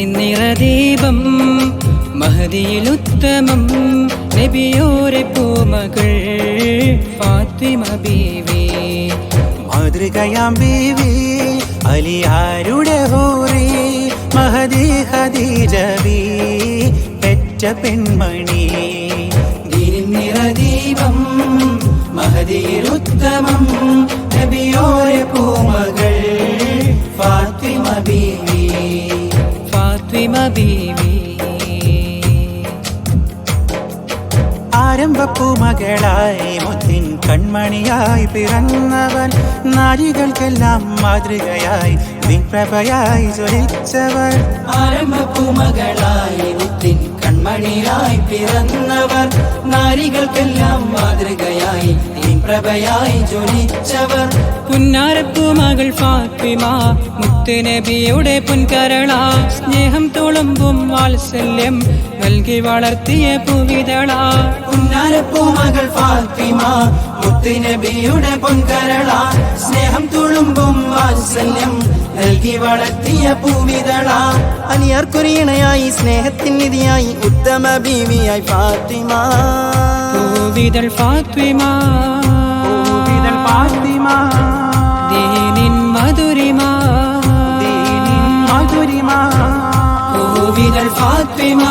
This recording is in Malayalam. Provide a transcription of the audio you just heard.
നിറദീപം മഹദിയിലുത്തമം നബിയോരെ പൂമകൾ ഫാത്തിമ ബീവി. മാതൃകയാം ബീവി അലിയാരുടെ ഹൂറി മഹദി ഖദീജ ബീ പെറ്റ പെൺമണി. നിറദീപം മഹദിയിലുത്തമം നബിയോരെ പൂമകൾ ഫാത്തിമ ബീവി. ഫാത്തിമ ബീവി ആരംഭപ്പൂമകളായി മുത്തിൻ കൺമണിയായി പിറന്നവൻ, നാരികൾക്കെല്ലാം മാതൃകയായി വിപ്രഭയായി ജ്വലിച്ചവർ. ആരംഭപ്പൂമകളായി മുത്തിൻ കൺമണിയായി പിറന്നവർ, നാരികൾക്കെല്ലാം മാതൃകയായി പ്രഭയായി ജ്വലിച്ചവർ. പുന്നാരപ്പൂമകൾ ഫാത്തിമ മുത്തുനബിയുടെ പൊൻകരള, സ്നേഹം തുളുമ്പും വാത്സല്യം നൽകി വളർത്തിയ പൂവിതള. പുന്നാരപ്പൂമകൾ ഫാത്തിമ മുത്തുനബിയുടെ പൊൻകരള, സ്നേഹം തുളുമ്പും വാത്സല്യം നൽകി വളർത്തിയ പൂവിതള. അലിയാർക്കൊരിണയായി സ്നേഹത്തിൻ നിധിയായി ഉത്തമ ബീവിയായി ഫാത്തിമ. പൂവിതൾ ഫാത്തിമ പൂവിതൾ ഫാത്തിമ ദീനിൻ മധുരിമ ദീനിൻ മധുരിമ. പൂവിതൾ ഫാത്തിമ